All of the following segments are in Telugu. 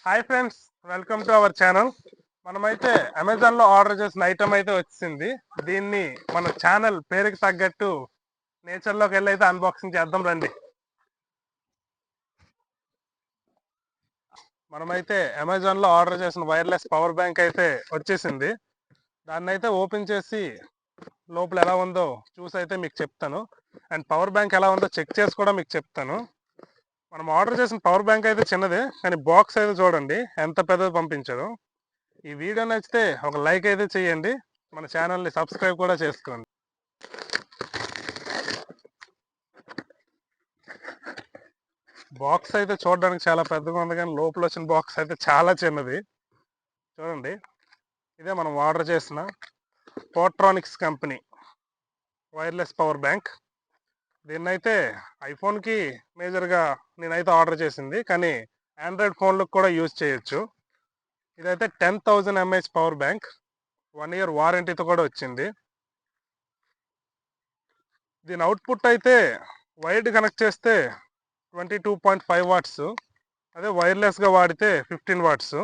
Hi friends, welcome to our channel. మనమైతే అమెజాన్లో ఆర్డర్ చేసిన ఐటమ్ అయితే వచ్చింది. దీన్ని మన ఛానల్ పేరుకి తగ్గట్టు నేచర్లోకి వెళ్ళి అయితే అన్బాక్సింగ్ చేద్దాం రండి. మనమైతే అమెజాన్లో ఆర్డర్ చేసిన వైర్లెస్ పవర్ బ్యాంక్ అయితే వచ్చేసింది. దాన్ని అయితే ఓపెన్ చేసి లోపల ఎలా ఉందో చూసి అయితే మీకు చెప్తాను. అండ్ పవర్ బ్యాంక్ ఎలా ఉందో చెక్ చేసి కూడా మీకు చెప్తాను. మనం ఆర్డర్ చేసిన పవర్ బ్యాంక్ అయితే చిన్నదే, కానీ బాక్స్ అయితే చూడండి ఎంత పెద్దది పంపించారు. ఈ వీడియో నచ్చితే ఒక లైక్ అయితే చేయండి, మన ఛానల్ని సబ్స్క్రైబ్ కూడా చేసుకోండి. బాక్స్ అయితే చూడడానికి చాలా పెద్దగా ఉంది, కానీ లోపల వచ్చిన బాక్స్ అయితే చాలా చిన్నది. చూడండి, ఇదే మనం ఆర్డర్ చేసిన పోర్ట్రానిక్స్ కంపెనీ వైర్లెస్ పవర్ బ్యాంక్. దీన్నైతే ఐఫోన్కి మేజర్గా నేనైతే ఆర్డర్ చేసింది, కానీ ఆండ్రాయిడ్ ఫోన్లకు కూడా యూజ్ చేయొచ్చు. ఇదైతే 10,000 mAh పవర్ బ్యాంక్, 1 year వారంటీతో కూడా వచ్చింది. దీని అవుట్పుట్ అయితే వైర్డ్ కనెక్ట్ చేస్తే 22.5 వాట్స్, అదే వైర్లెస్గా వాడితే 15 వాట్స్.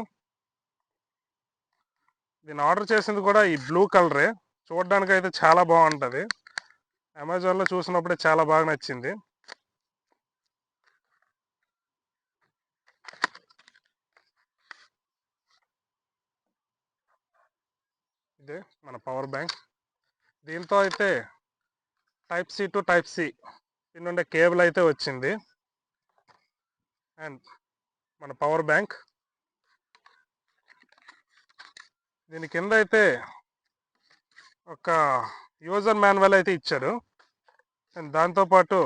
దీన్ని ఆర్డర్ చేసింది కూడా ఈ బ్లూ కలరే. చూడడానికి అయితే చాలా బాగుంటుంది. అమెజాన్లో చూసినప్పుడే చాలా బాగా నచ్చింది. ఇదే మన పవర్ బ్యాంక్. దీంతో అయితే type C to type C pin ఉండే కేబుల్ అయితే వచ్చింది. అండ్ మన పవర్ బ్యాంక్, దీని కింద అయితే ఒక యూజర్ మాన్యువల్ అయితే ఇచ్చారు. అండ్ దాంతోపాటు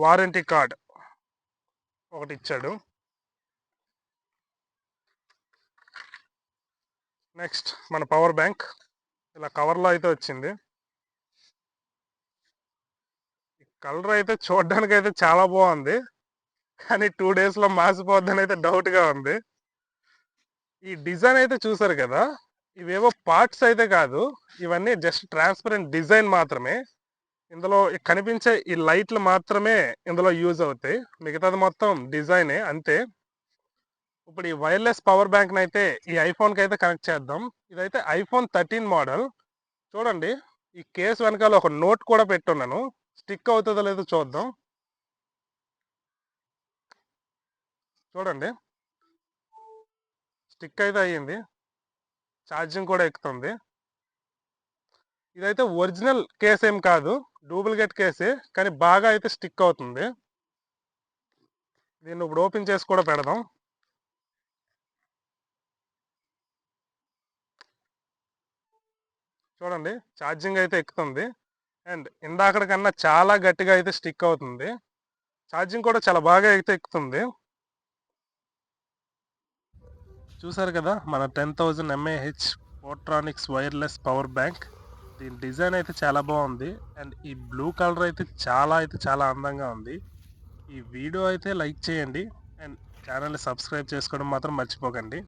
వారంటీ కార్డ్ ఒకటి ఇచ్చాడు. నెక్స్ట్ మన పవర్ బ్యాంక్ ఇలా కవర్లో అయితే వచ్చింది. ఈ కలర్ అయితే చూడడానికి అయితే చాలా బాగుంది, కానీ 2 daysలో మాసిపోద్దని అయితే డౌట్గా ఉంది. ఈ డిజైన్ అయితే చూసారు కదా, ఇవేవో పార్ట్స్ అయితే కాదు, ఇవన్నీ జస్ట్ ట్రాన్స్పరెంట్ డిజైన్ మాత్రమే. ఇందులో కనిపించే ఈ లైట్లు మాత్రమే ఇందులో యూజ్ అవుతాయి, మిగతాది మొత్తం డిజైనే అంతే. ఇప్పుడు ఈ వైర్లెస్ పవర్ బ్యాంక్ని అయితే ఈ ఐఫోన్కి అయితే కనెక్ట్ చేద్దాం. ఇదైతే iPhone 13 మోడల్. చూడండి, ఈ కేసు వెనకాల ఒక నోట్ కూడా పెట్టున్నాను. స్టిక్ అవుతుందో లేదో చూద్దాం. చూడండి, స్టిక్ అయితే అయ్యింది, ఛార్జింగ్ కూడా ఎక్కుతుంది. ఇదైతే ఒరిజినల్ కేస్ ఏం కాదు, డూప్లికేట్ కేసే, కానీ బాగా అయితే స్టిక్ అవుతుంది. దీన్ని ఇప్పుడు ఓపెన్ చేసి కూడా పెడదాం. చూడండి, ఛార్జింగ్ అయితే ఎక్కుతుంది. అండ్ ఇందాకటి కన్నా చాలా గట్టిగా అయితే స్టిక్ అవుతుంది. ఛార్జింగ్ కూడా చాలా బాగా అయితే ఎక్కుతుంది. చూసారు కదా, మన 10,000 mAh పోర్ట్రానిక్స్ వైర్లెస్ పవర్ బ్యాంక్. దీని డిజైన్ అయితే చాలా బాగుంది. అండ్ ఈ బ్లూ కలర్ అయితే చాలా అందంగా ఉంది. ఈ వీడియో అయితే లైక్ చేయండి అండ్ ఛానల్ని సబ్స్క్రైబ్ చేసుకోవడం మాత్రం మర్చిపోకండి.